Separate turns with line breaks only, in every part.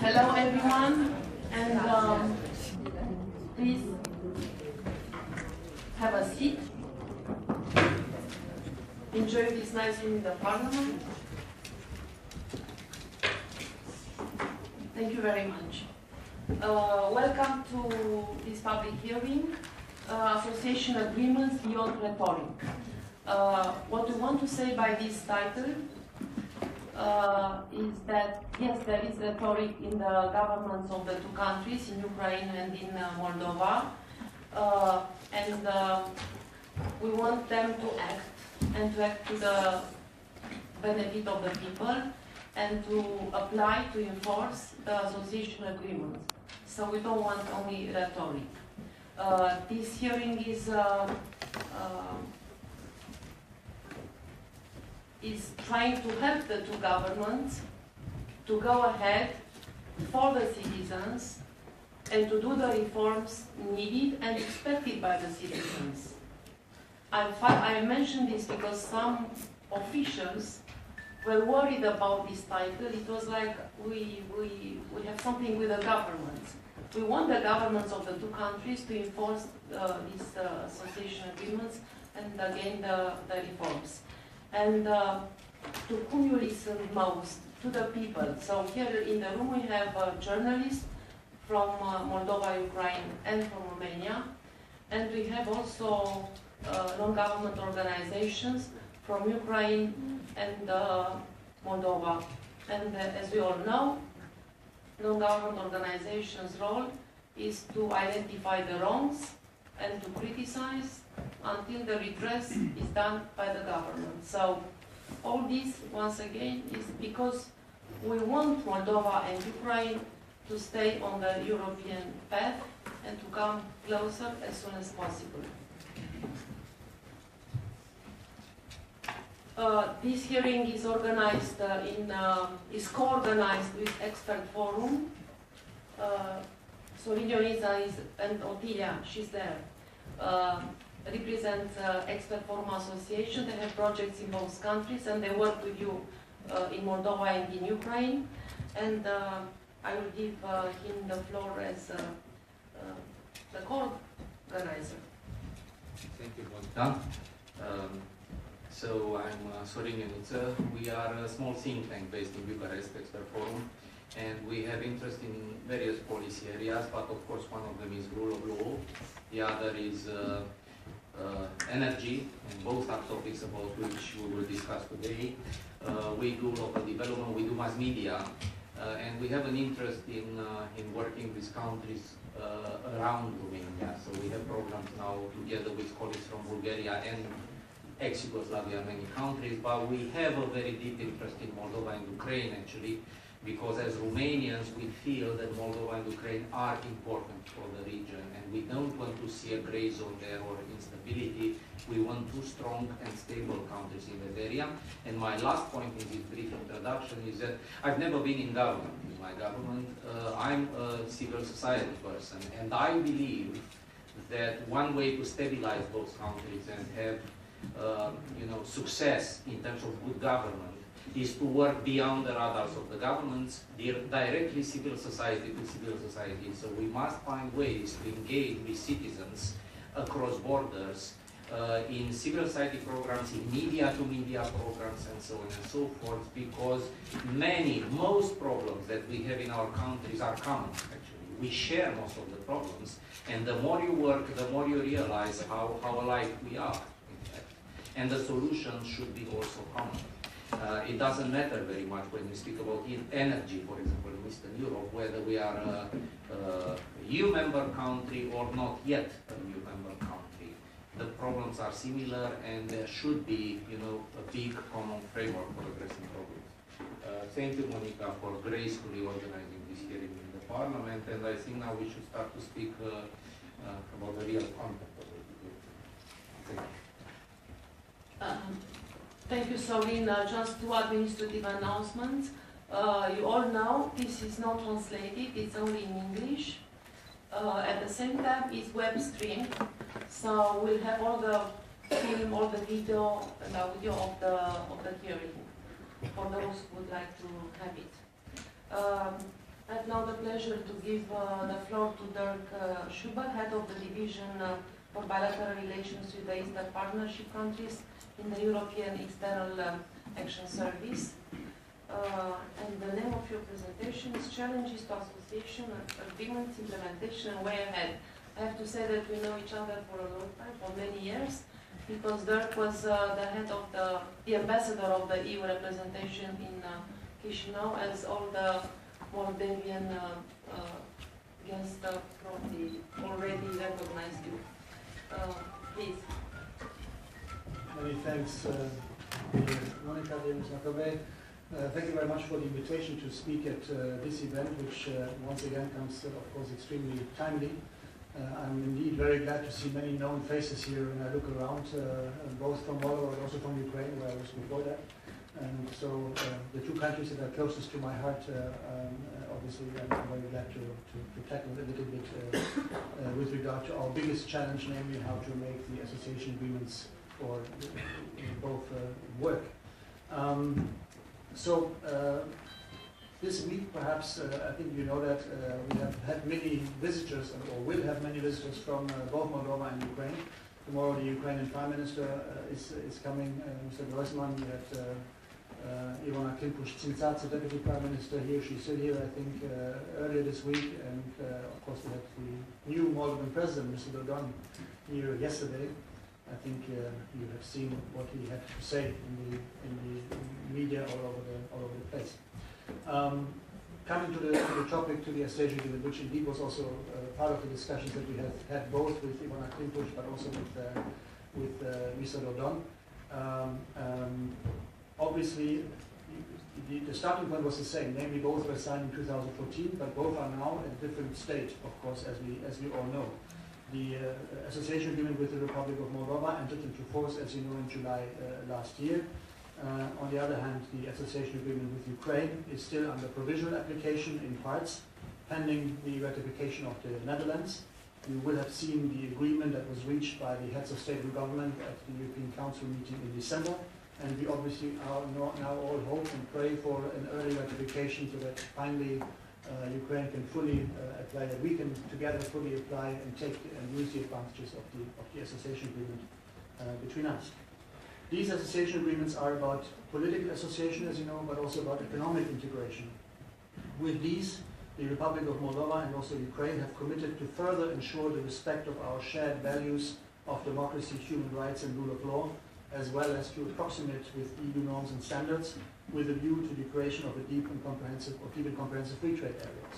Hello everyone, and please have a seat. Enjoy this nice room in the Parliament. Thank you very much. Welcome to this public hearing, Association Agreements Beyond Rhetoric. What we want to say by this title is that, yes, there is rhetoric in the governments of the two countries, in Ukraine and in Moldova, and we want them to act, and to act to the benefit of the people, and to apply, to enforce the association agreement. So we don't want only rhetoric. This hearing is trying to help the two governments to go ahead for the citizens and to do the reforms needed and expected by the citizens. I mention this because some officials were worried about this title. It was like we have something with the governments. We want the governments of the two countries to enforce these association agreements and again the reforms. And to whom you listen most? To the people. So here in the room we have journalists from Moldova, Ukraine, and from Romania. And we have also non-government organizations from Ukraine and Moldova. And as we all know, non-government organizations' role is to identify the wrongs and to criticize until the redress is done by the government. So all this, once again, is because we want Moldova and Ukraine to stay on the European path and to come closer as soon as possible. This hearing is organized is co-organized with Expert Forum. So Lidioniza and Otilia, she's there, represent Expert Forum Association. They have projects in both countries and they work with you in Moldova and in Ukraine. And I will give him the floor as the co-organizer.
Thank you, Monica. So I'm Sorin Ionuță. We are a small think tank based in Bucharest, Expert Forum, and we have interest in various policy areas, but of course one of them is rule of law, the other is energy, and both are topics about which we will discuss today. We do local development, we do mass media, and we have an interest in working with countries around Romania. So we have programs now together with colleagues from Bulgaria and ex-Yugoslavia, many countries, but we have a very deep interest in Moldova and Ukraine actually, because as Romanians we feel that Moldova and Ukraine are important for the region, and we don't want to see a gray zone there or instability. We want two strong and stable countries in that area. And my last point in this brief introduction is that I've never been in government. In my government, I'm a civil society person, and I believe that one way to stabilize those countries and have success in terms of good government is to work beyond the radars of the governments, directly civil society to civil society. So we must find ways to engage with citizens across borders in civil society programs, in media-to-media programs, and so on and so forth, because most problems that we have in our countries are common, actually. We share most of the problems, and the more you work, the more you realize how alike we are. And the solutions should be also common. It doesn't matter very much when we speak about energy, for example, in Eastern Europe, whether we are a EU member country or not yet a EU member country. The problems are similar, and there should be, a big common framework for addressing problems. Thank you, Monica, for gracefully organizing this hearing in the Parliament, and I think now we should start to speak about the real content of it. Thank you.
Thank you, Sorin. Just two administrative announcements. You all know this is not translated, it's only in English. At the same time, it's web streamed, so we'll have all the film, all the video and audio of the hearing for those who would like to have it. At have now the pleasure to give the floor to Dirk Schuber, Head of the Division for Bilateral Relations with the Eastern Partnership countries in the European External Action Service. And the name of your presentation is Challenges to Association Agreements, Implementation and Way Ahead. I have to say that we know each other for a long time, for many years, because Dirk was the head of the ambassador of the EU representation in Chisinau, as all the Moldavian guests probably already recognized you. Please.
Many thanks, Monica, Ms. Makovey. Thank you very much for the invitation to speak at this event, which once again comes, of course, extremely timely. I'm indeed very glad to see many known faces here when I look around, both from Moldova and also from Ukraine, where I was before that. And so the two countries that are closest to my heart, obviously, I'm very glad to tackle a little bit with regard to our biggest challenge, namely how to make the association agreements for both work. This week, perhaps, I think you know that we have had many visitors, or will have many visitors from both Moldova and Ukraine. Tomorrow the Ukrainian Prime Minister is coming, Mr. Groisman. We had Ivana Klimpush-Tsintsatse, Deputy Prime Minister here. She's still here, I think, earlier this week. And of course we had the new Moldovan President, Mr. Dodon, here yesterday. I think you have seen what he had to say in the media all over the place. Coming to the topic, to the association agreement, which indeed was also part of the discussions that we have had both with Ivana Klimpush but also with Mr. Dodon. Obviously, the starting point was the same, namely both were signed in 2014, but both are now at a different state, of course, as we all know. The association agreement with the Republic of Moldova entered into force, as you know, in July last year. On the other hand, the association agreement with Ukraine is still under provisional application in parts, pending the ratification of the Netherlands. You will have seen the agreement that was reached by the heads of state and government at the European Council meeting in December, and we obviously are now all hope and pray for an early ratification so that finally Ukraine can fully apply, that we can together fully apply and take and use the advantages of the association agreement between us. These association agreements are about political association, as you know, but also about economic integration. With these, the Republic of Moldova and also Ukraine have committed to further ensure the respect of our shared values of democracy, human rights and rule of law, as well as to approximate with EU norms and standards with a view to the creation of a deep and comprehensive free trade areas.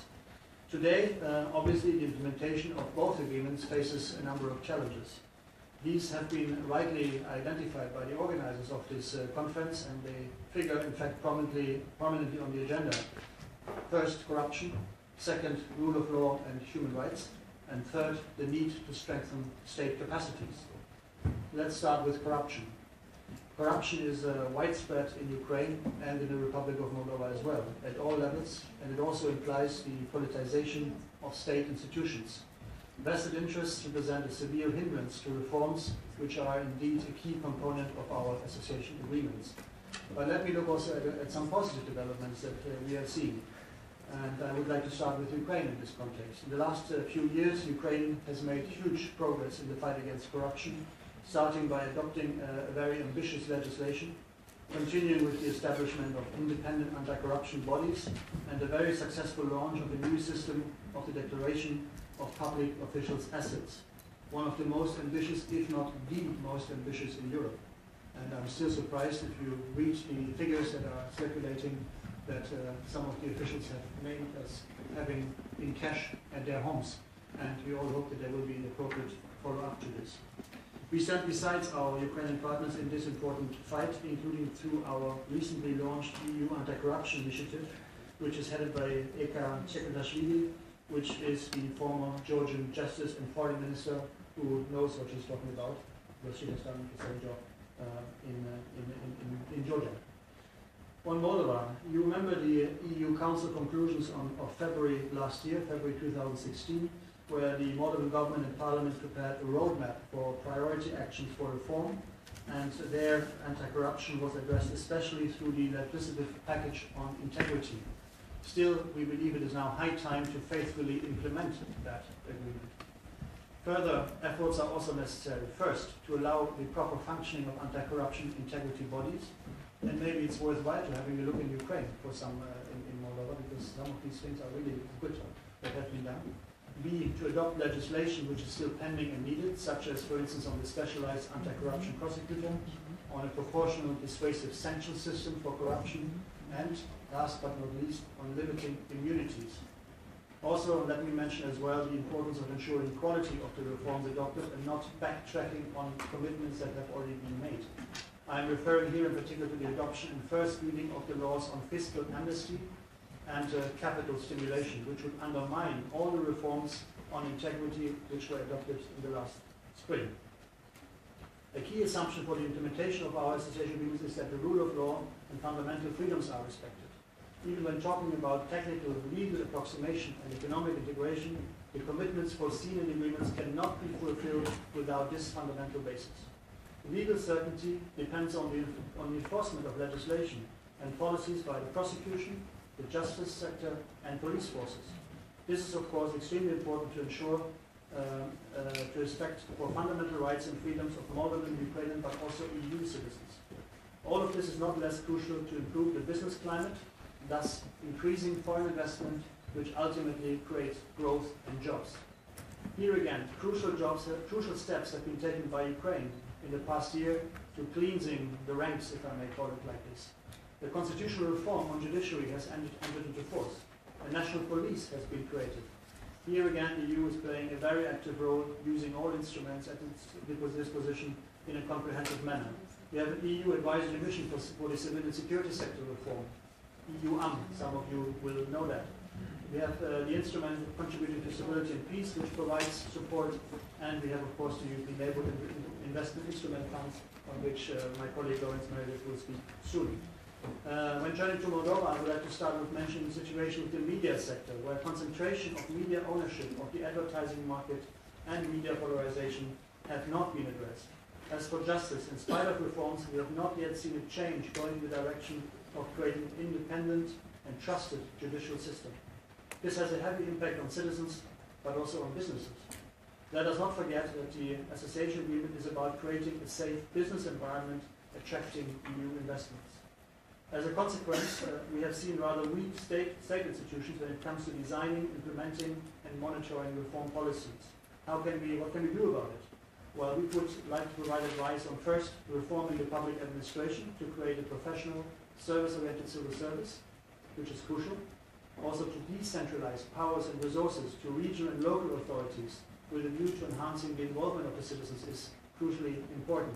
Today, obviously, the implementation of both agreements faces a number of challenges. These have been rightly identified by the organizers of this conference, and they figure, in fact, prominently on the agenda. First, corruption. Second, rule of law and human rights. And third, the need to strengthen state capacities. Let's start with corruption. Corruption is widespread in Ukraine and in the Republic of Moldova as well, at all levels, and it also implies the politicization of state institutions. Vested interests represent a severe hindrance to reforms, which are indeed a key component of our association agreements. But let me look also at some positive developments that we are seeing. And I would like to start with Ukraine in this context. In the last few years, Ukraine has made huge progress in the fight against corruption, starting by adopting a very ambitious legislation, continuing with the establishment of independent anti-corruption bodies, and a very successful launch of a new system of the declaration of public officials' assets, one of the most ambitious, if not the most ambitious in Europe. And I'm still surprised if you read the figures that are circulating that some of the officials have named as having in cash at their homes. And we all hope that there will be an appropriate follow-up to this. We stand beside our Ukrainian partners in this important fight, including through our recently launched EU anti-corruption initiative, which is headed by Eka Chekudashvili, which is the former Georgian Justice and Foreign Minister who knows what she's talking about, because she has done the same job in Georgia. On Moldova, you remember the EU Council conclusions of February last year, February 2016, where the Moldovan government and parliament prepared a roadmap for priority actions for reform, and there anti-corruption was addressed especially through the legislative package on integrity. Still, we believe it is now high time to faithfully implement that agreement. Further efforts are also necessary. First, to allow the proper functioning of anti-corruption integrity bodies. And maybe it's worthwhile to having a look in Ukraine for some, in Moldova, because some of these things are really good that have been done. B, to adopt legislation which is still pending and needed, such as, for instance, on the specialized anti-corruption prosecutor, on a proportional dissuasive sanction system for corruption, and last but not least, on limiting immunities. Also, let me mention as well the importance of ensuring quality of the reforms adopted and not backtracking on commitments that have already been made. I am referring here in particular to the adoption and first reading of the laws on fiscal amnesty and capital stimulation, which would undermine all the reforms on integrity which were adopted in the last spring. A key assumption for the implementation of our association agreements is that the rule of law and fundamental freedoms are respected. Even when talking about technical legal approximation and economic integration, the commitments foreseen in agreements cannot be fulfilled without this fundamental basis. Legal certainty depends on the enforcement of legislation and policies by the prosecution, the justice sector, and police forces. This is, of course, extremely important to ensure to respect for fundamental rights and freedoms of Moldovan, Ukrainian, but also EU citizens. All of this is not less crucial to improve the business climate, thus increasing foreign investment, which ultimately creates growth and jobs. Here again, crucial steps have been taken by Ukraine in the past year to cleansing the ranks, if I may call it like this. The constitutional reform on judiciary has entered into force. A national police has been created. Here again, the EU is playing a very active role, using all instruments at its disposition in a comprehensive manner. We have an EU advisory mission for the civilian security sector reform, EU-AM, some of you will know that. We have the instrument contributing to stability and peace, which provides support, and we have, of course, the European Labour Investment Instrument Funds, on which my colleague Lawrence Meredith will speak soon. When turning to Moldova, I would like to start with mentioning the situation with the media sector, where concentration of media ownership of the advertising market and media polarization have not been addressed. As for justice, in spite of reforms, we have not yet seen a change going in the direction of creating an independent and trusted judicial system. This has a heavy impact on citizens, but also on businesses. Let us not forget that the association agreement is about creating a safe business environment, attracting EU investments. As a consequence, we have seen rather weak state institutions when it comes to designing, implementing, and monitoring reform policies. What can we do about it? Well, we would like to provide advice on first, reforming the public administration to create a professional, service-oriented civil service, which is crucial. Also to decentralize powers and resources to regional and local authorities with a view to enhancing the involvement of the citizens is crucially important.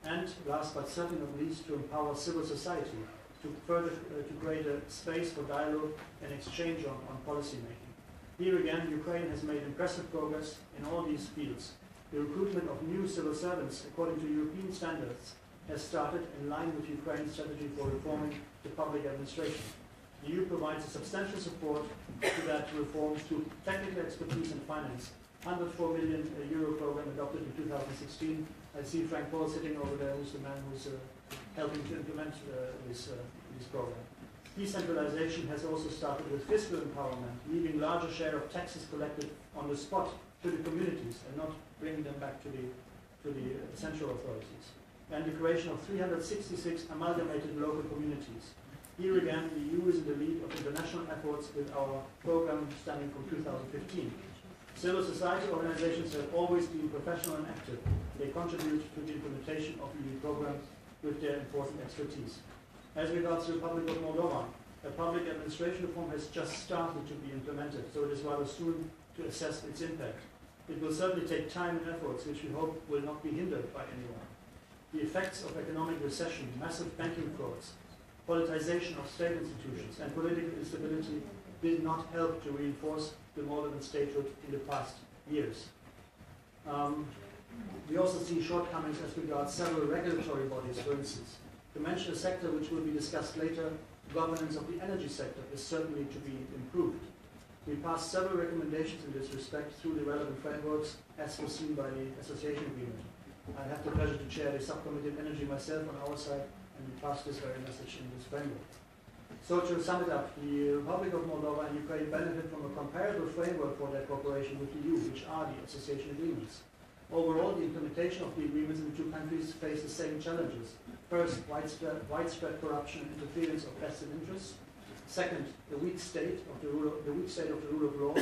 And last but certainly not least, to empower civil society to further to create a space for dialogue and exchange on policy making. Here again, Ukraine has made impressive progress in all these fields. The recruitment of new civil servants according to European standards has started in line with Ukraine's strategy for reforming the public administration. The EU provides a substantial support to that reform through technical expertise and finance. €104 million program adopted in 2016. I see Frank Paul sitting over there, who's the man who's helping to implement this program. Decentralization has also started with fiscal empowerment, leaving larger share of taxes collected on the spot to the communities and not bringing them back to the central authorities. And the creation of 366 amalgamated local communities. Here again, the EU is in the lead of international efforts with our program stemming from 2015. Civil society organizations have always been professional and active. They contribute to the implementation of EU programs with their important expertise. As regards the Republic of Moldova, a public administration reform has just started to be implemented, so it is rather soon to assess its impact. It will certainly take time and efforts, which we hope will not be hindered by anyone. The effects of economic recession, massive banking frauds, politicization of state institutions, and political instability did not help to reinforce the Moldovan statehood in the past years. We also see shortcomings as regards several regulatory bodies, for instance. To mention a sector which will be discussed later, governance of the energy sector is certainly to be improved. We passed several recommendations in this respect through the relevant frameworks as foreseen by the association agreement. I have the pleasure to chair the subcommittee on energy myself on our side, and we pass this very message in this framework. So to sum it up, the Republic of Moldova and Ukraine benefit from a comparable framework for their cooperation with the EU, which are the association agreements. Overall, the implementation of the agreements in the two countries face the same challenges. First, widespread corruption and interference of vested interests. Second, the weak state of the rule of law,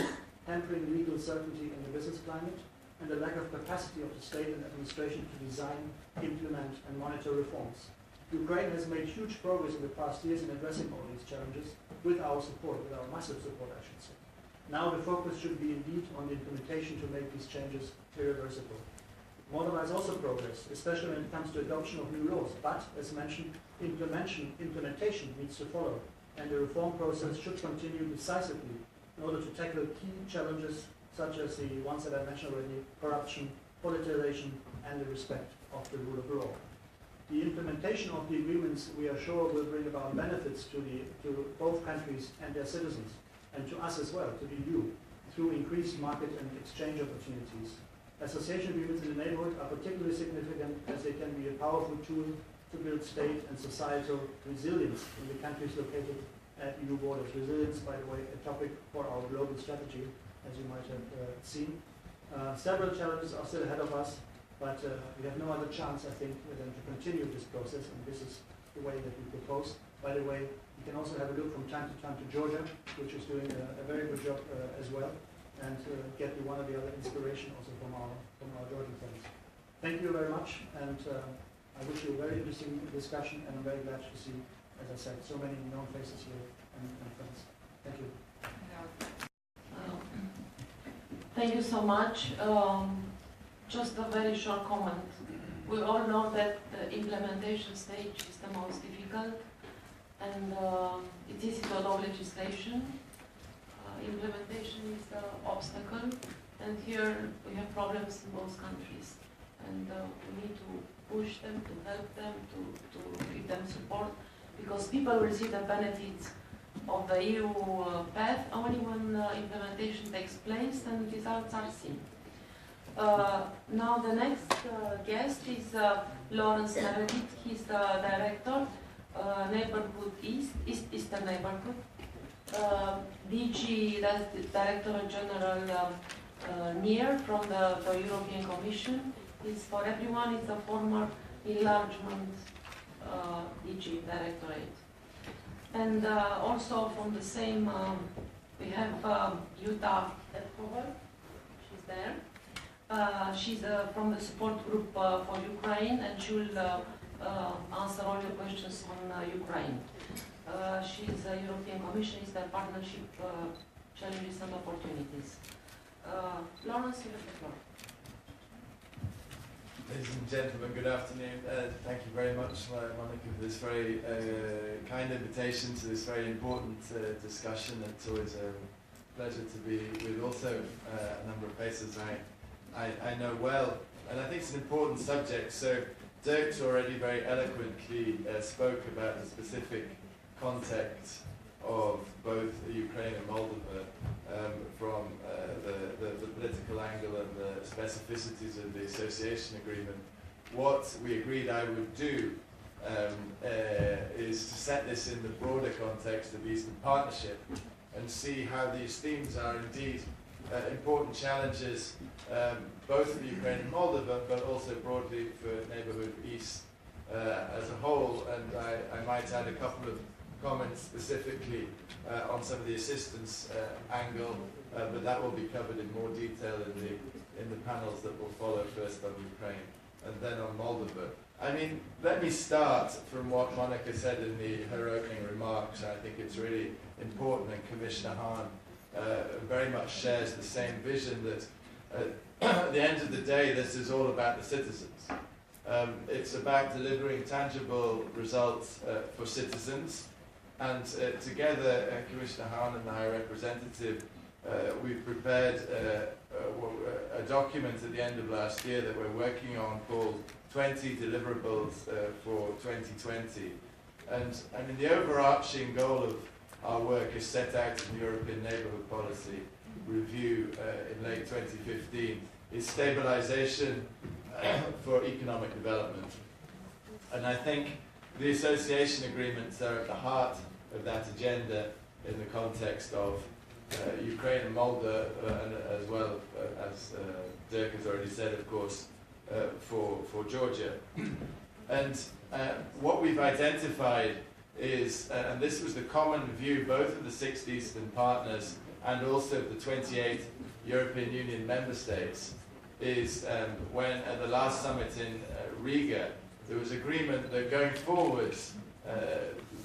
hampering legal certainty in the business climate, and the lack of capacity of the state and administration to design, implement, and monitor reforms. Ukraine has made huge progress in the past years in addressing all these challenges with our support, with our massive support, I should say. Now the focus should be indeed on the implementation to make these changes irreversible. Moldova has also progressed, especially when it comes to adoption of new laws, but, as mentioned, implementation needs to follow, and the reform process should continue decisively in order to tackle key challenges such as the ones that I mentioned already: corruption, politicization, and the respect of the rule of law. The implementation of the agreements, we are sure, will bring about benefits to both countries and their citizens, and to us as well, to the EU, through increased market and exchange opportunities. Association agreements in the neighborhood are particularly significant as they can be a powerful tool to build state and societal resilience in the countries located at EU borders. Resilience, by the way, a topic for our global strategy, as you might have seen. Several challenges are still ahead of us, but we have no other chance, I think, than to continue this process, and this is the way that we propose. By the way, you can also have a look from time to Georgia, which is doing a very good job as well, and get the one or the other inspiration also from our Georgian friends. Thank you very much, and I wish you a very interesting discussion, and I'm very glad to see, as I said, so many known faces here and friends. Thank you.
Thank you so much. Just a very short comment. We all know that the implementation stage is the most difficult, and it's easy to adopt legislation. Implementation is the obstacle, and here we have problems in both countries, and we need to push them, to help them, to give them support, because people will see the benefits of the EU path only when implementation takes place and results are seen. Now the next guest is Lawrence Meredith. He's the director, Neighborhood Eastern Neighborhood. DG, that's the Director General NEAR from the European Commission. Is for everyone, it's a former enlargement DG Directorate. And also from the same, we have Jutta Edkover. She's there. She's from the support group for Ukraine, and she will answer all your questions on Ukraine. She's a European Commission, is the partnership challenges and opportunities. Lawrence, you have the floor.
Ladies and gentlemen, good afternoon. Thank you very much, Monica, for this very kind invitation to this very important discussion. It's always a pleasure to be with also a number of faces I know well, and I think it's an important subject. So Dirk's already very eloquently spoke about the specific context of both Ukraine and Moldova, from the political angle and the specificities of the association agreement. What we agreed I would do is to set this in the broader context of Eastern Partnership and see how these themes are indeed important challenges, both for Ukraine and Moldova, but also broadly for Neighbourhood East as a whole. And I might add a couple of comments specifically on some of the assistance angle, but that will be covered in more detail in the panels that will follow, first on Ukraine and then on Moldova. I mean, let me start from what Monica said in her opening remarks. I think it's really important, and Commissioner Hahn very much shares the same vision, that at the end of the day, this is all about the citizens. It's about delivering tangible results for citizens. And together, Commissioner Hahn and the High Representative, we've prepared a document at the end of last year that we're working on called 20 Deliverables for 2020. And I mean, the overarching goal of our work is set out in the European Neighbourhood Policy Review in late 2015, is stabilisation for economic development. And I think the association agreements are at the heart of that agenda in the context of Ukraine and Moldova, and as well as Dirk has already said, of course, for Georgia. And what we've identified is, and this was the common view both of the 6 Eastern partners and also of the 28 European Union member states, is when at the last summit in Riga, there was agreement that going forwards,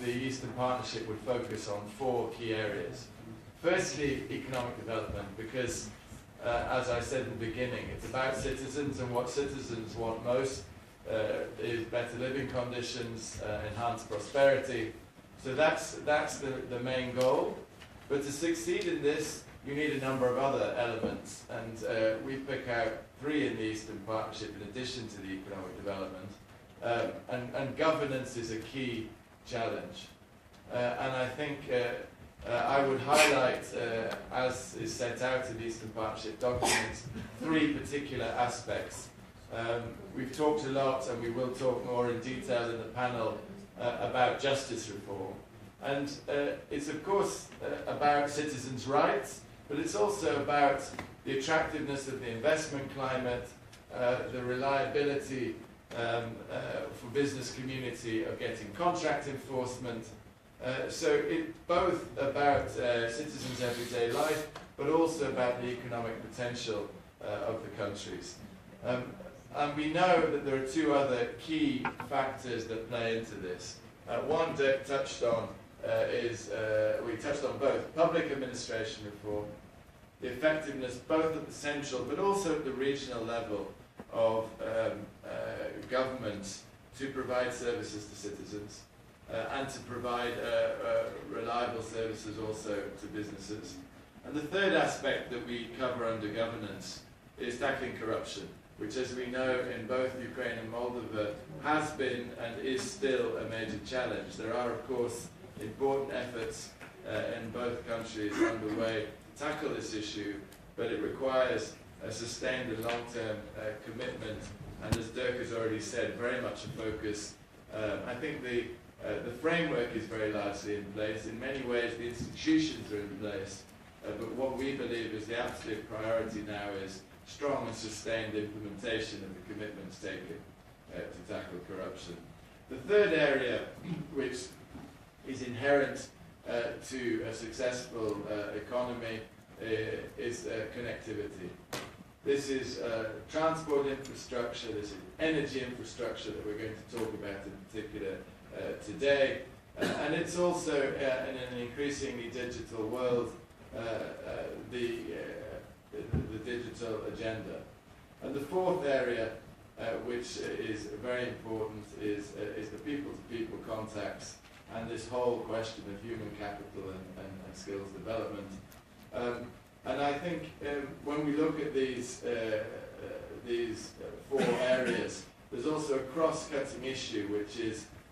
the Eastern Partnership would focus on 4 key areas. Firstly, economic development, because as I said in the beginning, it's about citizens, and what citizens want most is better living conditions, enhanced prosperity. So that's the main goal. But to succeed in this, you need a number of other elements, and we pick out 3 in the Eastern Partnership in addition to the economic development. And governance is a key challenge. And I think I would highlight, as is set out in the Eastern Partnership documents, 3 particular aspects. We've talked a lot, and we will talk more in detail in the panel about justice reform. And it's of course about citizens' rights, but it's also about the attractiveness of the investment climate, the reliability for business community of getting contract enforcement. So it's both about citizens' everyday life, but also about the economic potential of the countries. And we know that there are 2 other key factors that play into this. One Dirk touched on we touched on both, public administration reform, the effectiveness both at the central but also at the regional level of governments to provide services to citizens and to provide reliable services also to businesses. And the third aspect that we cover under governance is tackling corruption, which, as we know, in both Ukraine and Moldova has been and is still a major challenge. There are, of course, important efforts in both countries underway to tackle this issue, but it requires a sustained and long-term commitment, and as Dirk has already said, very much a focus. I think the framework is very largely in place. In many ways, the institutions are in place, but what we believe is the absolute priority now is strong and sustained implementation of the commitments taken to tackle corruption. The third area, which is inherent to a successful economy, is connectivity. This is transport infrastructure, this is energy infrastructure that we're going to talk about in particular today, and it's also in an increasingly digital world, the digital agenda. And the fourth area, which is very important, is the people-to-people contacts and this whole question of human capital and skills development. And I think when we look at these 4 areas, there's also a cross-cutting issue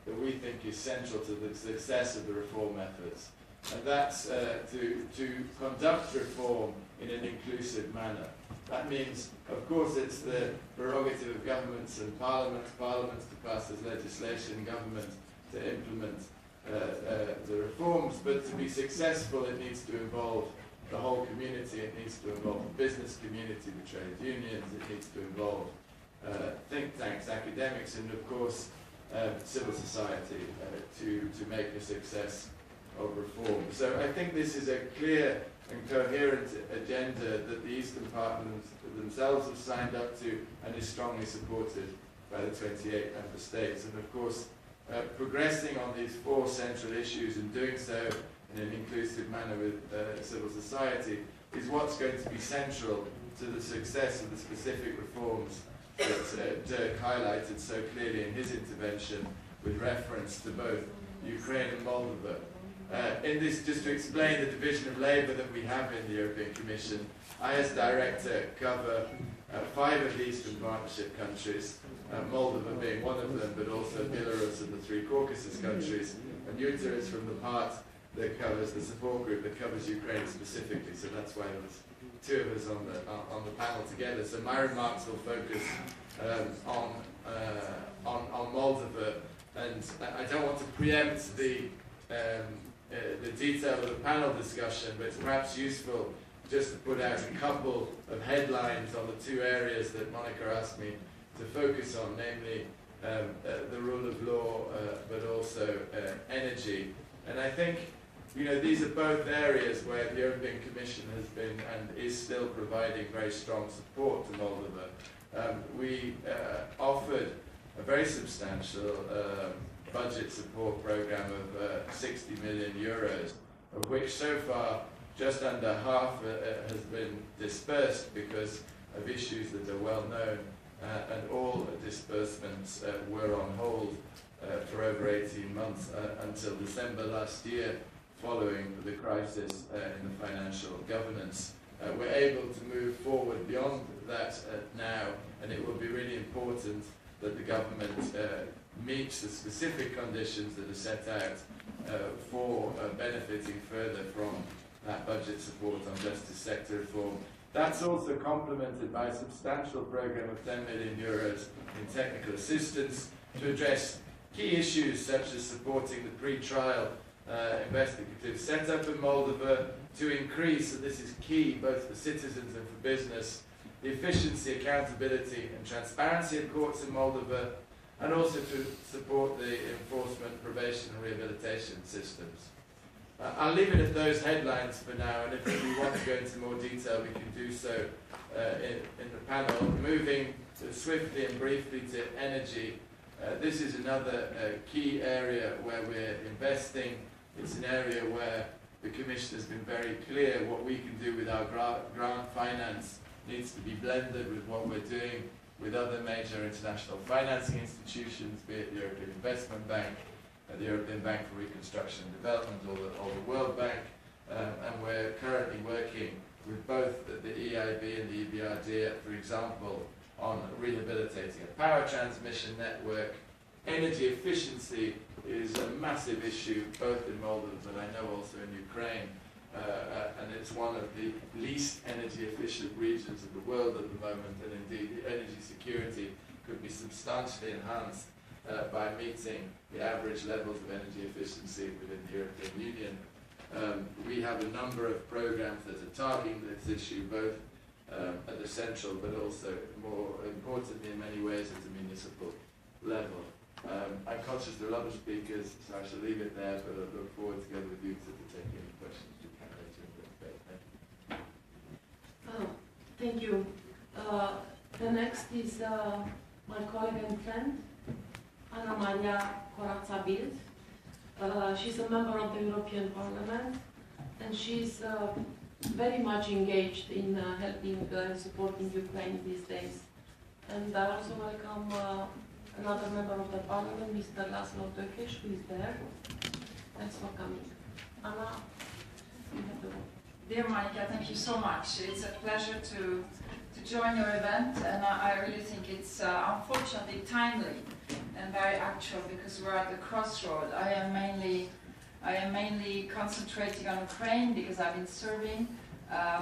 that we think is central to the success of the reform efforts. And that's to conduct reform in an inclusive manner. That means, of course, it's the prerogative of governments and parliaments to pass this legislation, government to implement the reforms, but to be successful it needs to involve the whole community, it needs to involve the business community, the trade unions, it needs to involve think tanks, academics, and of course civil society to make a success of reform. So I think this is a clear and coherent agenda that the Eastern partners themselves have signed up to and is strongly supported by the 28 member states. And of course, progressing on these 4 central issues and doing so in an inclusive manner with civil society is what's going to be central to the success of the specific reforms that Dirk highlighted so clearly in his intervention with reference to both Ukraine and Moldova. In this, just to explain the division of labour that we have in the European Commission, I as Director cover 5 of the Eastern Partnership countries, Moldova being one of them, but also Belarus and the 3 Caucasus countries, and Jutta is from the part that covers the support group that covers Ukraine specifically, so that's why there's 2 of us on the panel together. So my remarks will focus on Moldova, and I don't want to preempt the the detail of the panel discussion, but it's perhaps useful just to put out a couple of headlines on the two areas that Monica asked me to focus on, namely the rule of law, but also energy. And I think, you know, these are both areas where the European Commission has been and is still providing very strong support to Moldova. We offered a very substantial budget support program of 60 million euros, of which so far just under half has been dispersed because of issues that are well known, and all disbursements were on hold for over 18 months until December last year, following the crisis in the financial governance. We're able to move forward beyond that now, and it will be really important that the government meets the specific conditions that are set out for benefiting further from that budget support on justice sector reform. That's also complemented by a substantial program of 10 million euros in technical assistance to address key issues such as supporting the pre-trial investigative setup in Moldova, to increase, and this is key both for citizens and for business, the efficiency, accountability and transparency of courts in Moldova, and also to support the enforcement, probation and rehabilitation systems. I'll leave it at those headlines for now, and if we want to go into more detail, we can do so in the panel. Moving swiftly and briefly to energy, this is another key area where we're investing. It's an area where the Commission has been very clear what we can do with our grant finance needs to be blended with what we're doing with other major international financing institutions, be it the European Investment Bank, the European Bank for Reconstruction and Development, or the World Bank, and we're currently working with both the EIB and the EBRD, for example, on rehabilitating a power transmission network. Energy efficiency is a massive issue both in Moldova, but I know also in Ukraine, and it's one of the least energy efficient regions of the world at the moment, and indeed the energy security could be substantially enhanced by meeting the average levels of energy efficiency within the European Union. We have a number of programs that are targeting this issue, both at the central but also more importantly in many ways at the municipal level. I'm conscious there are a lot of speakers, so I shall leave it there, but I look forward together with you to take any questions you can later in the debate.
Thank you. The next is my colleague and friend, Anna Maria Corazza-Bildt. She's a member of the European Parliament, and she's very much engaged in helping and supporting Ukraine these days. And I also welcome another member of the Parliament, Mr. Laszlo Tökés, who is there. Thanks for coming. Anna, you have the word.
Dear Monica, thank you so much. It's a pleasure to join your event, and I really think it's unfortunately timely and very actual because we're at the crossroad. I am mainly concentrating on Ukraine because I've been serving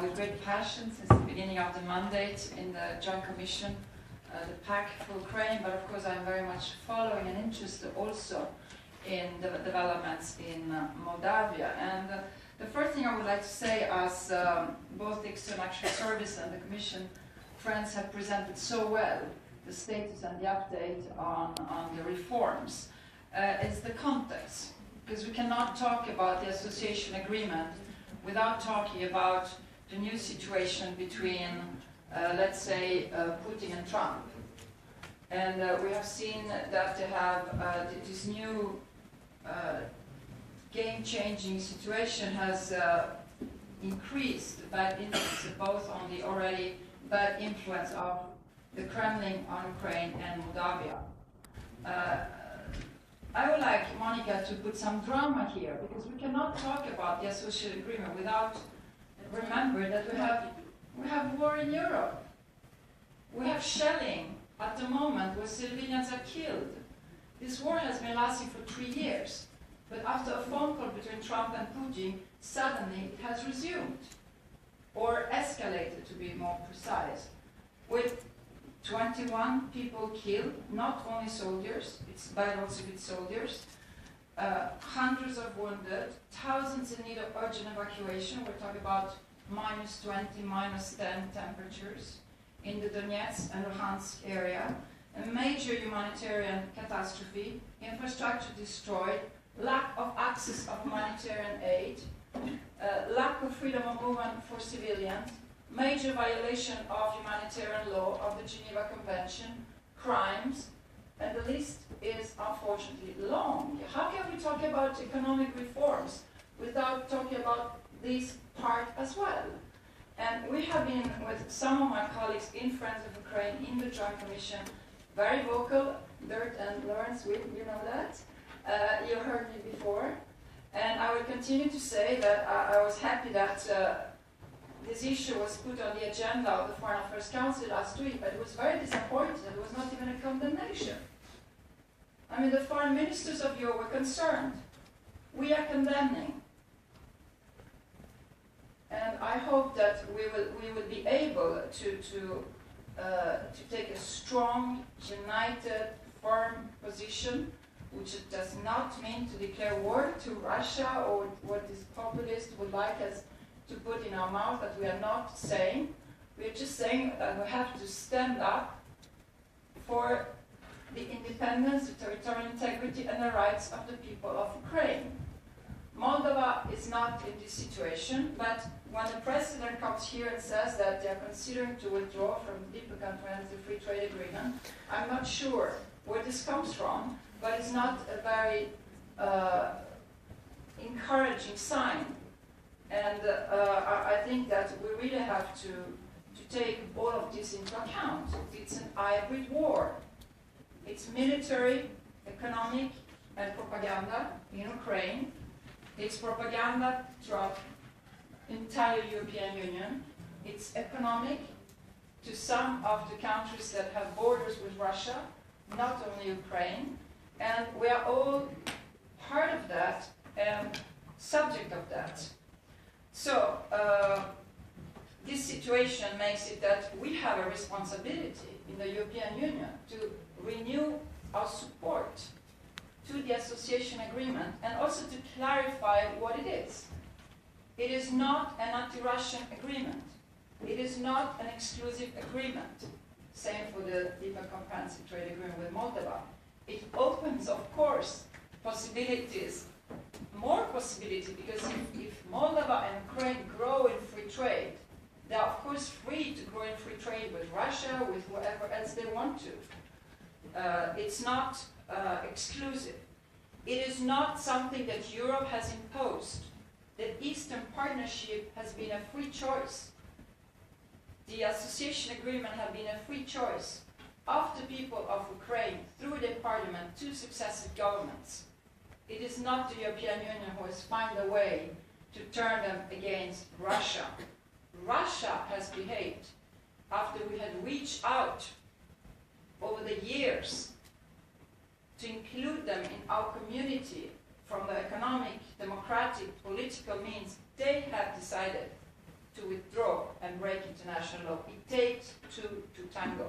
with great passion since the beginning of the mandate in the Joint Commission, the PAC for Ukraine, but of course I'm very much following and interested also in the developments in Moldavia. And the first thing I would like to say, as both the External Action Service and the Commission friends have presented so well the status and the update on the reforms, is the context. Because we cannot talk about the association agreement without talking about the new situation between, let's say, Putin and Trump. And we have seen that they have this new game-changing situation has increased bad influence both on the already bad influence of the Kremlin on Ukraine and Moldavia. I would like Monica to put some drama here, because we cannot talk about the association agreement without remembering that we have war in Europe. We have shelling at the moment where civilians are killed. This war has been lasting for 3 years, but after a phone call between Trump and Putin, suddenly it has resumed, or escalated to be more precise, with 21 people killed, not only soldiers, it's biological soldiers, hundreds of wounded, thousands in need of urgent evacuation. We're talking about -20, -10 temperatures in the Donetsk and Luhansk area. A major humanitarian catastrophe, infrastructure destroyed, lack of access of humanitarian aid, lack of freedom of movement for civilians, major violation of humanitarian law of the Geneva Convention, crimes, and the list is unfortunately long. How can we talk about economic reforms without talking about this part as well? And we have been with some of my colleagues in Friends of Ukraine in the Joint Commission, very vocal. Dirk and Lawrence, you know that. You heard me before. And I will continue to say that I was happy that this issue was put on the agenda of the Foreign Affairs Council last week, but it was very disappointing. It was not even a condemnation. I mean, the foreign ministers of Europe were concerned. We are condemning. And I hope that we will be able to take a strong, united, firm position, which does not mean to declare war to Russia or what this populist would like us to put in our mouth, that we are not saying. We are just saying that we have to stand up for the independence, the territorial integrity, and the rights of the people of Ukraine. Moldova is not in this situation, but when the president comes here and says that they are considering to withdraw from the DIPA Comprehensive Free Trade Agreement, I'm not sure where this comes from, but it's not a very encouraging sign. And I think that we really have to take all of this into account. It's an hybrid war. It's military, economic, and propaganda in Ukraine. It's propaganda throughout the entire European Union. It's economic to some of the countries that have borders with Russia, not only Ukraine. And we are all part of that and subject of that. So this situation makes it that we have a responsibility in the European Union to renew our support to the association agreement and also to clarify what it is. It is not an anti-Russian agreement. It is not an exclusive agreement. Same for the DIPA Comprehensive Trade Agreement with Moldova. It opens, of course, possibilities, more possibility, because if Moldova and Ukraine grow in free trade, they are of course free to grow in free trade with Russia, with whatever else they want to. It's not exclusive. It is not something that Europe has imposed. The Eastern Partnership has been a free choice. The association agreement has been a free choice of the people of Ukraine through their parliament, two successive governments. It is not the European Union who has found a way to turn them against Russia. Russia has behaved after we had reached out over the years to include them in our community from the economic, democratic, political means. They have decided to withdraw and break international law. It takes two to tango.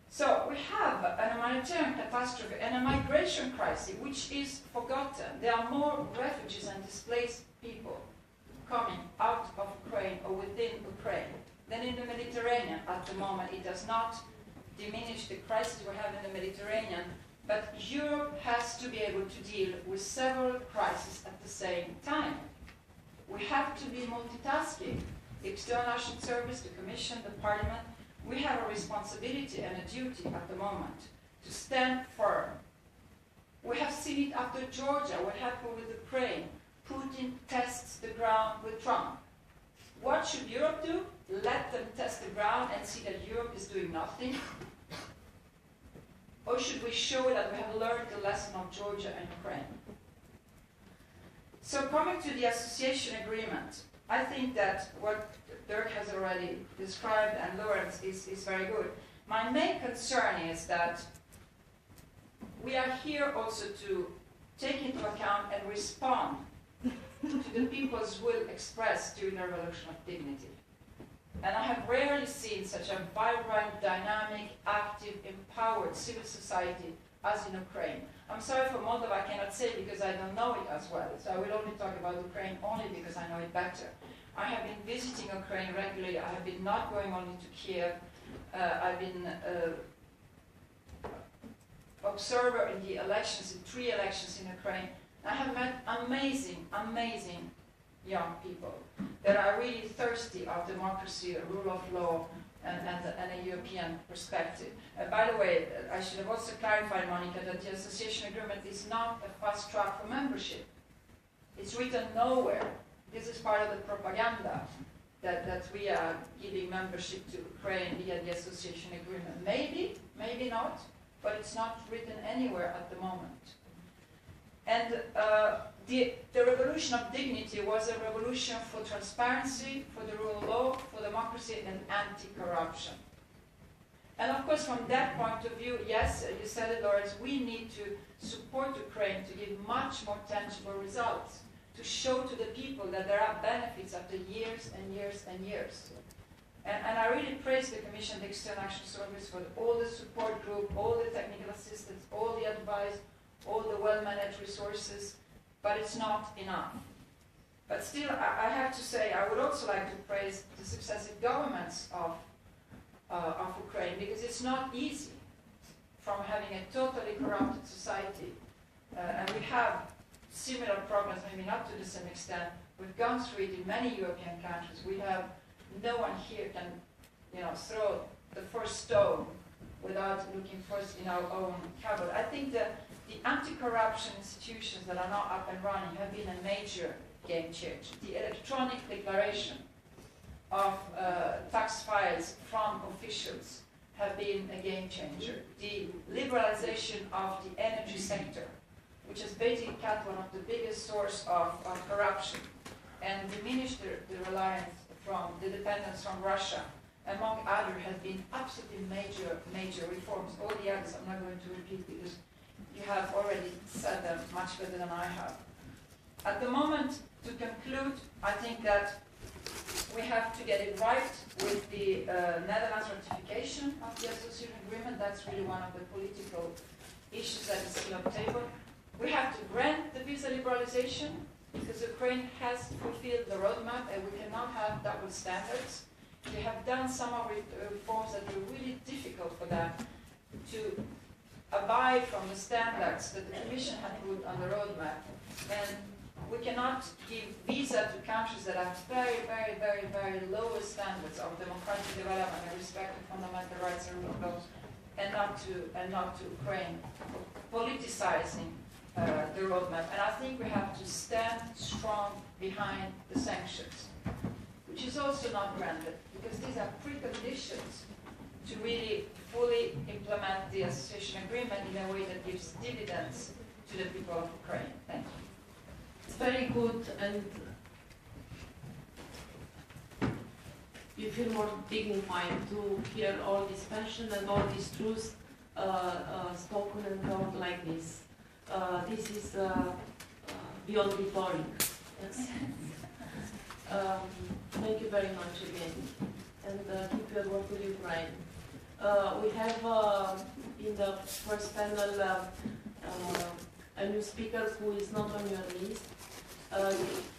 So we have a humanitarian catastrophe and a migration crisis which is forgotten. There are more refugees and displaced people coming out of Ukraine or within Ukraine than in the Mediterranean at the moment. It does not diminish the crisis we have in the Mediterranean, but Europe has to be able to deal with several crises at the same time. We have to be multitasking. The External Action Service, the Commission, the Parliament, we have a responsibility and a duty at the moment to stand firm. We have seen it after Georgia, what happened with Ukraine. Putin tests the ground with Trump. What should Europe do? Let them test the ground and see that Europe is doing nothing? Or should we show that we have learned the lesson of Georgia and Ukraine? So coming to the association agreement, I think that what Dirk has already described and Lawrence is very good. My main concern is that we are here also to take into account and respond to the people's will expressed during the Revolution of Dignity. And I have rarely seen such a vibrant, dynamic, active, empowered civil society as in Ukraine. I'm sorry for Moldova, I cannot say because I don't know it as well. So I will only talk about Ukraine only because I know it better. I have been visiting Ukraine regularly. I have been not going only to Kiev. I've been observer in the elections, in 3 elections in Ukraine. I have met amazing, amazing young people that are really thirsty of democracy, rule of law, and a European perspective. By the way, I should have also clarified, Monica, that the association agreement is not a fast track for membership. It's written nowhere. This is part of the propaganda that we are giving membership to Ukraine via the association agreement. Maybe, maybe not, but it's not written anywhere at the moment. And the revolution of dignity was a revolution for transparency, for the rule of law, for democracy, and anti-corruption. And of course, from that point of view, yes, you said it, Lawrence, we need to support Ukraine to give much more tangible results, to show to the people that there are benefits after years and years and years. And I really praise the Commission, the External Action Service, for all the support group, all the technical assistance, all the advice, all the well-managed resources, but it's not enough. But still, I have to say, I would also like to praise the successive governments of Ukraine, because it's not easy from having a totally corrupted society. And we have similar problems, maybe not to the same extent. We've gone through it in many European countries. We have, no one here can, throw the first stone without looking first in our own cupboard. I think that the anti-corruption institutions that are now up and running have been a major game changer. The electronic declaration of tax files from officials have been a game changer. The liberalization of the energy sector, which has basically cut one of the biggest sources of corruption and diminished the reliance from the dependence from Russia, among others, has been absolutely major reforms. All the others I'm not going to repeat because you have already said them much better than I have. At the moment, to conclude, I think that we have to get it right with the Netherlands ratification of the association agreement. That's really one of the political issues that is still on the table. We have to grant the visa liberalization because Ukraine has fulfilled the roadmap and we cannot have double standards. They have done some of the reforms that were really difficult for them to abide from the standards that the Commission had put on the roadmap. And we cannot give visa to countries that have very, very, very, very low standards of democratic development and respect for fundamental rights and rule of law, and not to Ukraine politicizing the roadmap. And I think we have to stand strong behind the sanctions, which is also not granted, because these are preconditions to really fully implement the association agreement in a way that gives dividends to the people of Ukraine. Thank you.
It's very good, and you feel more dignified to hear all this passion and all these truths spoken and told like this. This is beyond rhetoric. Yes. Thank you very much again, and keep your work with Ukraine. We have in the first panel a new speaker who is not on your list.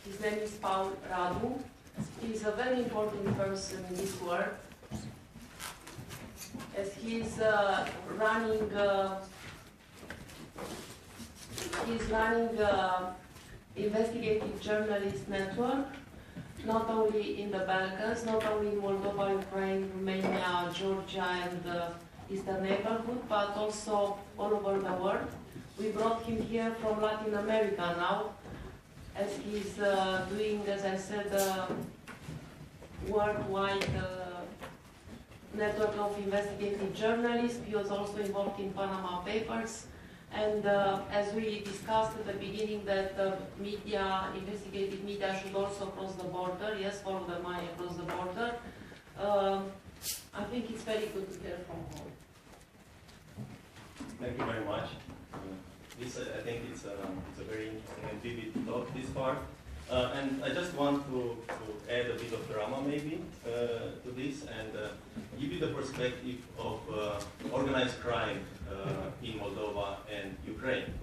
His name is Paul Radu. He is a very important person in this work, as he is running investigative journalist network, not only in the Balkans, not only in Moldova, Ukraine, Romania, Georgia, and the Eastern neighborhood, but also all over the world. We brought him here from Latin America now, as he's doing, as I said, worldwide network of investigative journalists. He was also involved in Panama Papers. And as we discussed at the beginning, that media, investigative media should also cross the border, yes, follow the money across the border. I think it's very good to hear from home.
Thank you very much. I think it's a very interesting and vivid talk this far. And I just want to add a bit of drama maybe to this and give you the perspective of organized crime in Moldova and Ukraine.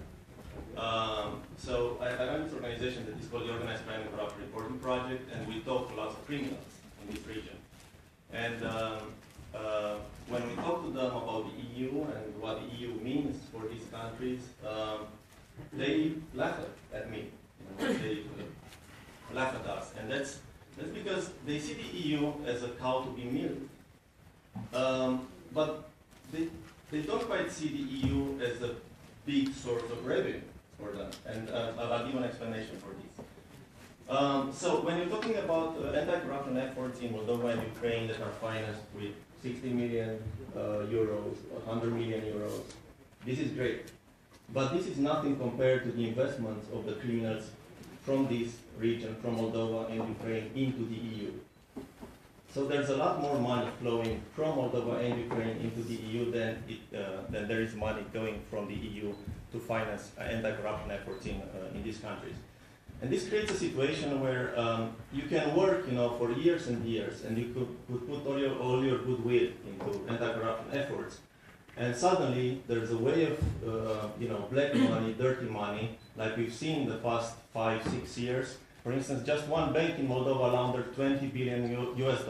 So I run this organization that is called the Organized Crime and Corruption Reporting Project, and we talk to lots of criminals in this region. And when we talk to them about the EU and what the EU means for these countries, they laugh at me. You know, they laugh at us, and that's because they see the EU as a cow to be milked. But they don't quite see the EU as a big source of revenue for them, and I'll give an explanation for this. So when you're talking about anti-corruption efforts in Moldova and Ukraine that are financed with 60 million euros, 100 million euros, this is great. But this is nothing compared to the investments of the criminals from this region, from Moldova and Ukraine, into the EU. So there's a lot more money flowing from Moldova and Ukraine into the EU than there is money going from the EU to finance anti-corruption efforts in these countries. And this creates a situation where you can work, for years and years, and you could put all your goodwill into anti-corruption efforts. And suddenly, there's a way of, black money, dirty money, like we've seen in the past 5-6 years. For instance, just one bank in Moldova laundered $20 billion US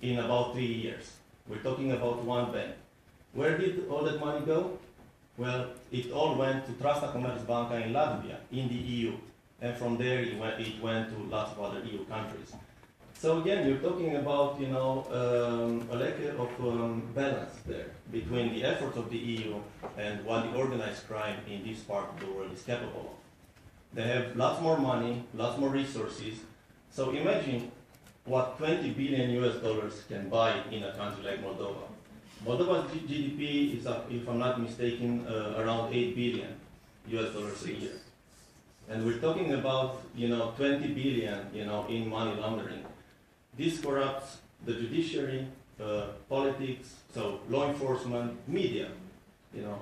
in about 3 years. We're talking about one bank. Where did all that money go? Well, it all went to Trasta Komercbanka in Latvia, in the EU. And from there, it went to lots of other EU countries. So again, you're talking about, a lack of balance there between the efforts of the EU and what the organized crime in this part of the world is capable of. They have lots more money, lots more resources. So imagine what $20 billion US can buy in a country like Moldova. Moldova's GDP is, if I'm not mistaken, around $8 billion US a year. And we're talking about, 20 billion, in money laundering. This corrupts the judiciary, politics, so law enforcement, media.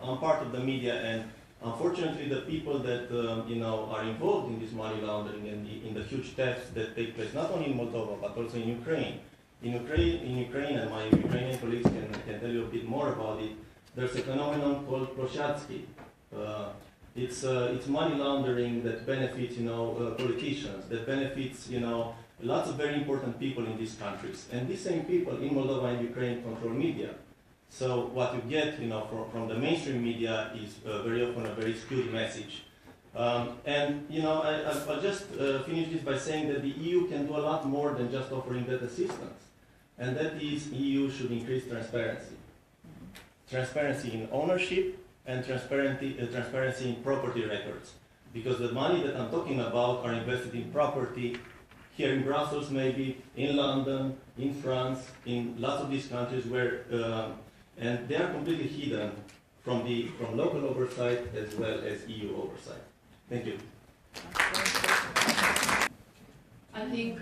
I'm part of the media, and unfortunately, the people that are involved in this money laundering and in the huge thefts that take place not only in Moldova but also in Ukraine. In Ukraine, and my Ukrainian colleagues can tell you a bit more about it. There's a phenomenon called Ploshatsky. It's money laundering that benefits politicians, that benefits lots of very important people in these countries. And these same people in Moldova and Ukraine control media. So what you get from the mainstream media is very often a very skewed message. I'll just finish this by saying that the EU can do a lot more than just offering that assistance. And that is, EU should increase transparency. Transparency in ownership and transparency in property records. Because the money that I'm talking about are invested in property here in Brussels, maybe, in London, in France, in lots of these countries where, and they are completely hidden from local oversight as well as EU oversight. Thank you.
I think,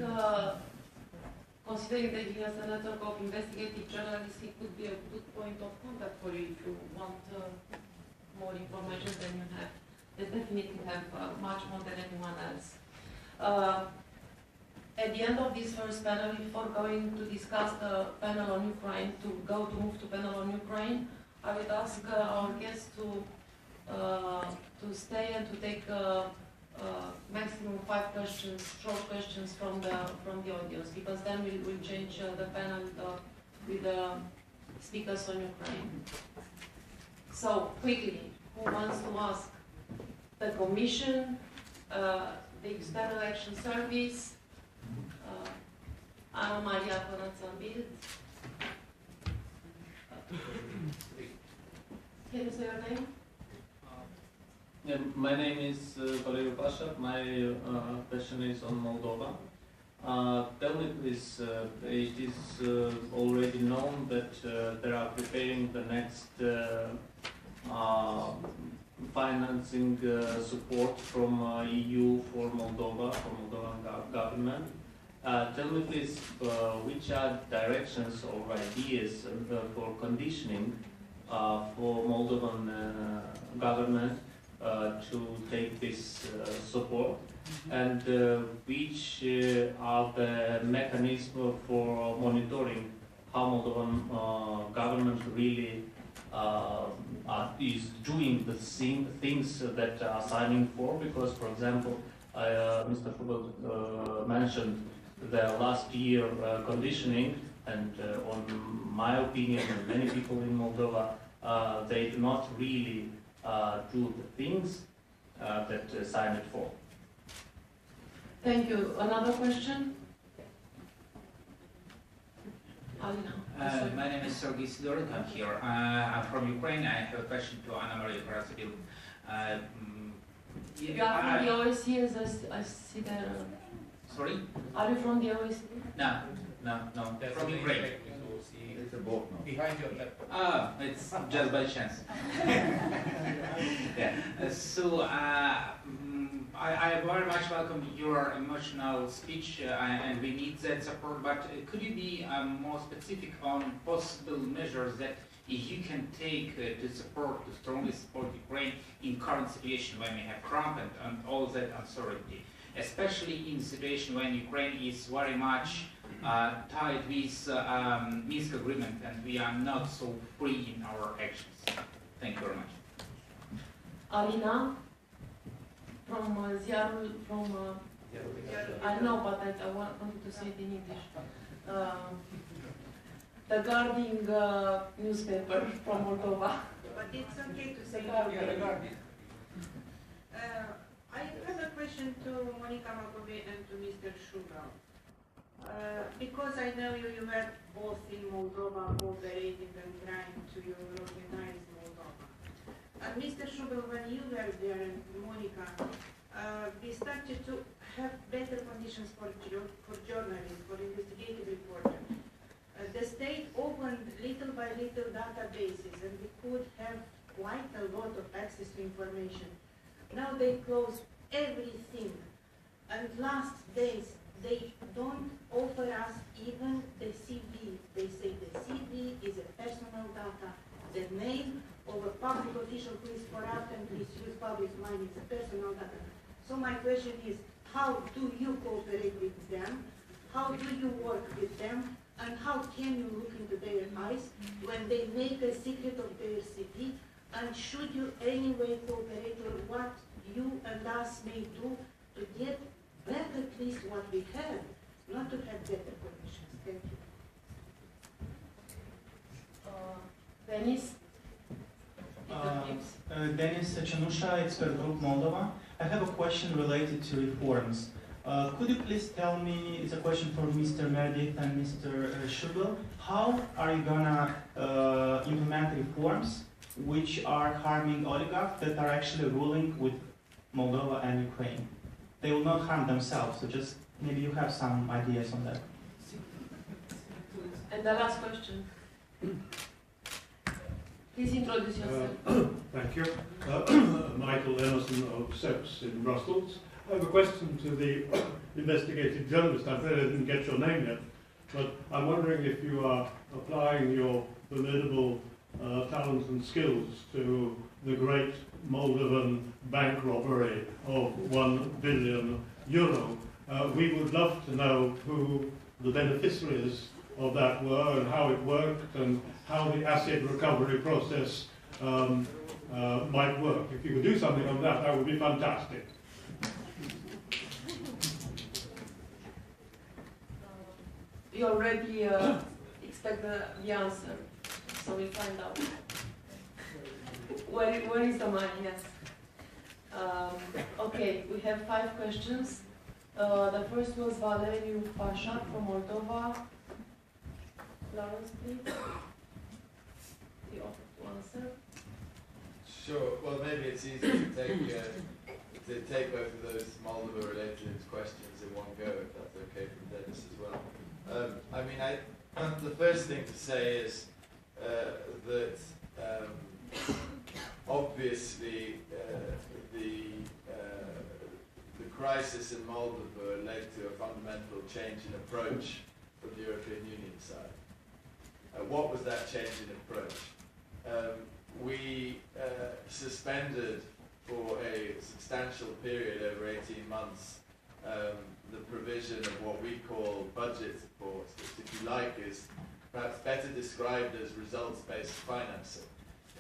considering that he has a network of investigative journalists, he could be a good point of contact for you if you want more information than you have. They definitely have much more than anyone else. At the end of this first panel, before going to discuss the panel on Ukraine, to move to panel on Ukraine, I would ask our guests to stay and to take maximum 5 questions, short questions from the audience, because then we'll change the panel with the speakers on Ukraine. So quickly, who wants to ask? The Commission, the External Action Service, Ana Maria Corazon-Bild. Can you say your name?
Yeah, my name is Valeriu Pasha. My question is on Moldova. Tell me please, it is already known that they are preparing the next financing support from EU for Moldova, for Moldovan government. Tell me please, which are directions or ideas for conditioning for Moldovan government to take this support, and which are the mechanisms for monitoring how Moldovan government really is doing the things that are signing for, because, for example, Mr. Fubel mentioned the last year conditioning, and on my opinion and many people in Moldova, they do not really do the things that signed for.
Thank you. Another question? Alina.
My name is Sergei Sidorik. I'm here. I'm from Ukraine. I have a question to Anna Maria Karasabil.
You are from the OSCE, as I see there.
Sorry?
Are you from the OSCE?
No, from Ukraine.
It's a boat now.
Behind your left. It's just by chance. Yeah. So I very much welcome your emotional speech, and we need that support. But could you be more specific on possible measures that EU can take to strongly support Ukraine in current situation when we have Trump and all that uncertainty, especially in the situation when Ukraine is very much tied with Minsk agreement and we are not so free in our actions. Thank you very much.
Alina, from Ziarul, I know, but I wanted to say it in English. The Guardian newspaper from Moldova.
But it's okay to say.
The Guardian.
I have a question to Monica Macovei and to Mr. Schubel. Because I know you were both in Moldova cooperating and trying to Europeanize Moldova. Mr. Schubel, when you were there, and Monica, we started to have better conditions for journalists, for investigative reporters. The state opened little by little databases, and we could have quite a lot of access to information. Now they close everything, and last days they don't offer us even the CV. They say the CV is a personal data. The name of a public official who is corrupt and misuse public money is a personal data. So my question is, how do you cooperate with them? How do you work with them? And how can you look into their eyes when they make a secret of their CV? And should you anyway cooperate on what you and us may do to get back at least what we have, not to have better conditions? Thank you.
Denis?
Denis Chanusha, Expert Group Moldova. I have a question related to reforms. Could you please tell me, it's a question for Mr. Meredith and Mr. Schubel, how are you gonna implement reforms which are harming oligarchs that are actually ruling with Moldova and Ukraine? They will not harm themselves, so just maybe you have some ideas on that.
And the last question. Please introduce yourself.
Thank you. Michael Emerson of SEPS in Brussels. I have a question to the investigative journalist. I'm afraid I didn't get your name yet, but I'm wondering if you are applying your formidable talents and skills to the great Moldovan bank robbery of €1 billion. We would love to know who the beneficiaries of that were and how it worked and how the asset recovery process might work. If you could do something on that, that would be fantastic.
You already expect the answer, so we'll find out. Where is the money? Yes. Okay, we have 5 questions. The first was Valeriu Pasha from Moldova. Lawrence, please. You offer to answer.
Sure. Well, maybe it's easy to take both of those Moldova-related questions in one go, if that's okay from Dennis as well. I mean, the first thing to say is that obviously the crisis in Moldova led to a fundamental change in approach from the European Union side. What was that change in approach? We suspended for a substantial period over 18 months the provision of what we call budget support, which, if you like, is perhaps better described as results-based financing.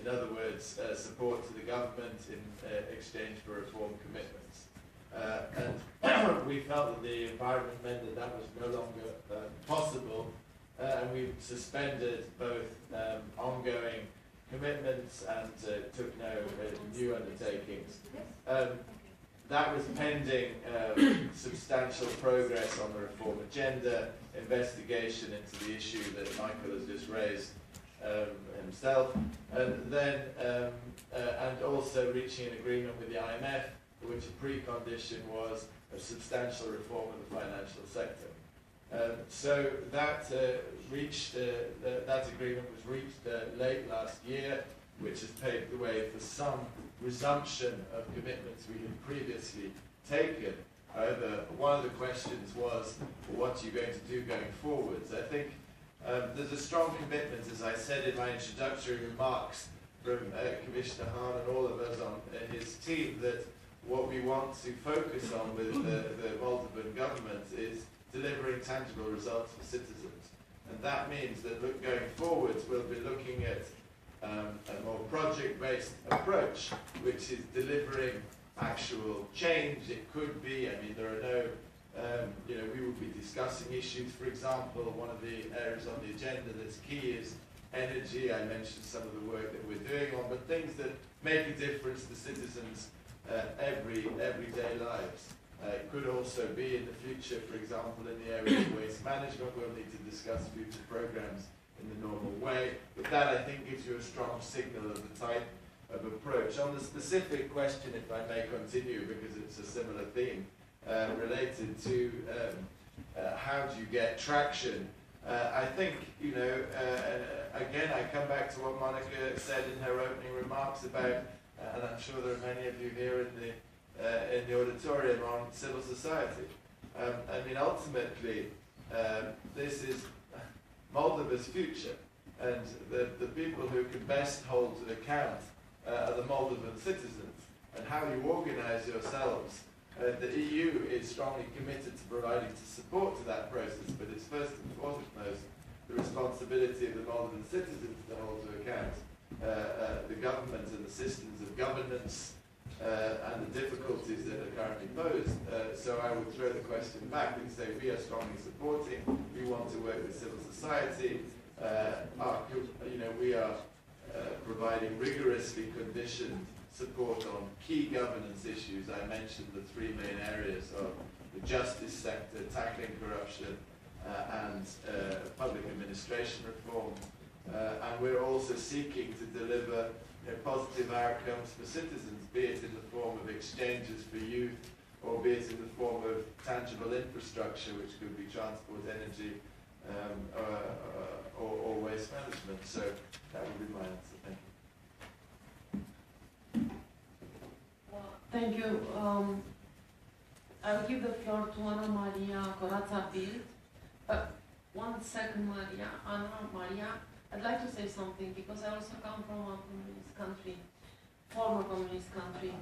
In other words, support to the government in exchange for reform commitments. And we felt that the environment meant that that was no longer possible, and we suspended both ongoing commitments and took no new undertakings. That was pending substantial progress on the reform agenda, investigation into the issue that Michael has just raised himself, and then and also reaching an agreement with the IMF, for which a precondition was a substantial reform of the financial sector. So that that agreement was reached late last year, which has paved the way for some resumption of commitments we had previously taken. However, one of the questions was, what are you going to do going forwards? I think there's a strong commitment, as I said in my introductory remarks, from Commissioner Hahn and all of us on his team, that what we want to focus on with the Moldovan government is delivering tangible results for citizens. And that means that going forwards, we'll be looking at a more project-based approach, which is delivering actual change. It could be, I mean, there are no, we will be discussing issues. For example, one of the areas on the agenda that's key is energy. I mentioned some of the work that we're doing on, but things that make a difference to citizens' everyday lives. It could also be in the future, for example, in the area of waste management. We'll need to discuss future programs in the normal way, but that, I think, gives you a strong signal of the type of approach. On the specific question, if I may continue, because it's a similar theme, related to how do you get traction, I think, again, I come back to what Monica said in her opening remarks about, and I'm sure there are many of you here in the auditorium, on civil society. I mean, ultimately, this is Moldova's future, and the people who can best hold to account are the Moldovan citizens, and how you organize yourselves. The EU is strongly committed to providing support to that process, but it's first and foremost the responsibility of the Moldovan citizens to hold to account the government and the systems of governance and the difficulties that are currently posed. So I would throw the question back and say we are strongly supporting. We want to work with civil society. We are providing rigorously conditioned support on key governance issues. I mentioned the three main areas of the justice sector, tackling corruption, and public administration reform. And we're also seeking to deliver positive outcomes for citizens, be it in the form of exchanges for youth, or be it in the form of tangible infrastructure, which could be transport, energy, or waste management. So that would be my answer. Thank you.
Thank you. I will give the floor to Ana Maria Corazza-Bildt. 1 second, Maria. Ana Maria, I'd like to say something because I also come from a communist country, former communist country.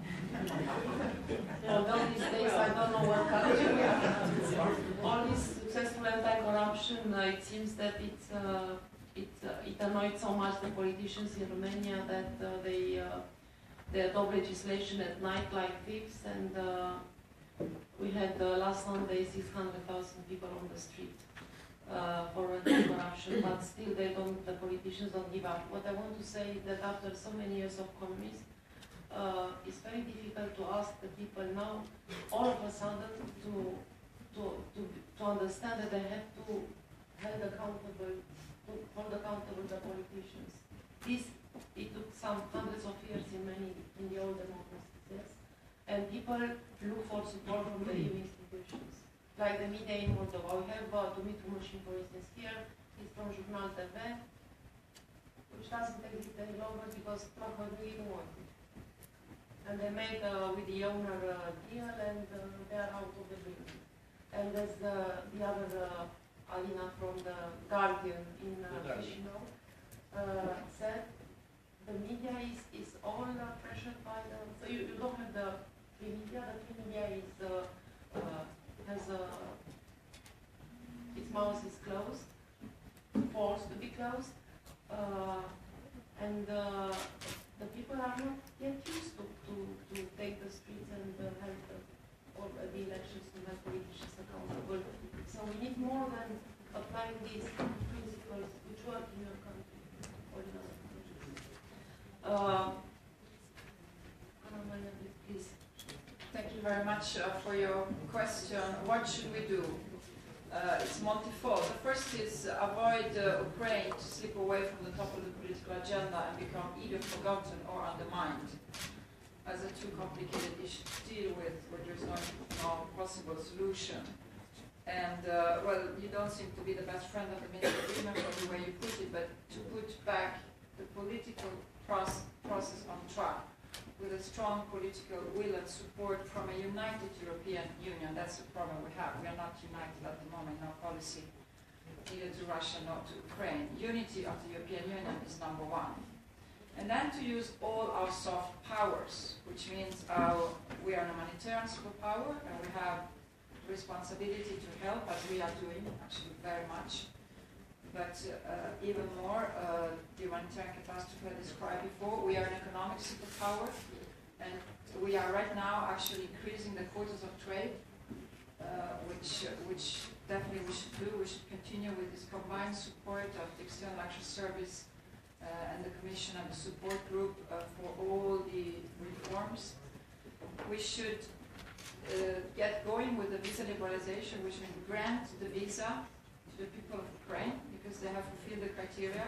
Although these days I don't know what country we are. All this successful anti-corruption, it seems that it annoyed so much the politicians in Romania that they adopt legislation at night like this, and we had last Sunday 600,000 people on the street for anti-corruption, but still the politicians don't give up. What I want to say is that after so many years of communism, it's very difficult to ask the people now, all of a sudden, to understand that they have to hold accountable the politicians. It took some hundreds of years in the old democracies, yes? And people look for support from the EU institutions, like the media in Moldova. We have Dumitru Mușin, for instance, here. He's from Jurnal TV, which doesn't exist any longer because Trump didn't want it. And they made with the owner deal, and they are out of the building. And there's the other Alina from the Guardian in Chișinău said the media is all pressured by the, so you don't have the free media. The free media is its mouth is closed, forced to be closed, and the people are not yet used to take the streets and have the elections to have politicians accountable. So we need more than applying these principles which work in your country or in other countries. Please.
Thank you very much for your question. What should we do? It's multifold. The first is avoid Ukraine to slip away from the top of the political agenda and become either forgotten or undermined as a too complicated issue to deal with where there's no possible solution. And, well, you don't seem to be the best friend of the Minsk Agreement or the way you put it, but to put back the political process on track with a strong political will and support from a united European Union. That's the problem we have. We are not united at the moment in our policy, neither to Russia nor to Ukraine. Unity of the European Union is number one. And then to use all our soft powers, which means we are a humanitarian superpower and we have responsibility to help, as we are doing actually very much. But even more, the humanitarian catastrophe I described before, we are an economic superpower, and we are right now actually increasing the quotas of trade, which definitely we should do. We should continue with this combined support of the External Action Service and the Commission and the support group for all the reforms. We should get going with the visa liberalization, which means grant the visa to the people of Ukraine because they have fulfilled the criteria.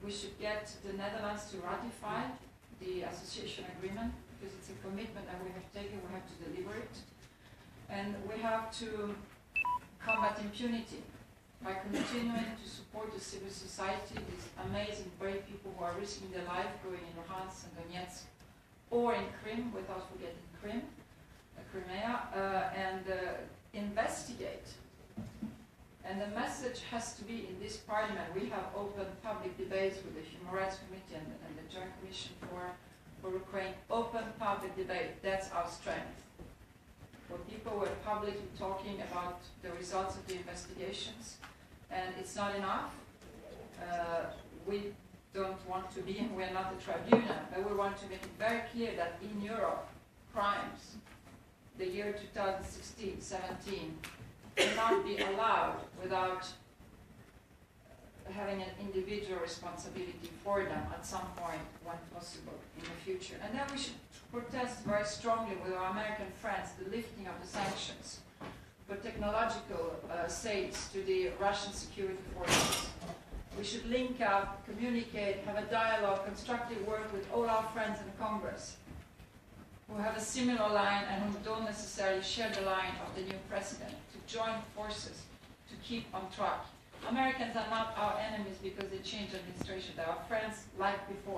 We should get the Netherlands to ratify the association agreement because it's a commitment that we have taken, we have to deliver it. And we have to combat impunity by continuing to support the civil society, these amazing, brave people who are risking their life going in Luhansk and Donetsk, or in Crimea, without forgetting Crimea, and investigate. And the message has to be in this parliament. We have open public debates with the Human Rights Committee and the Joint Commission for Ukraine. Open public debate, that's our strength. Where people were publicly talking about the results of the investigations, and it's not enough. We don't want to be, and we're not the tribunal, but we want to make it very clear that in Europe, crimes, the year 2016-17, cannot be allowed without having an individual responsibility for them at some point when possible in the future. And then we should protest very strongly with our American friends the lifting of the sanctions for technological sales to the Russian security forces. We should link up, communicate, have a dialogue, constructive work with all our friends in Congress who have a similar line and who don't necessarily share the line of the new president, to join forces, to keep on track. Americans are not our enemies because they change administration. They are friends like before.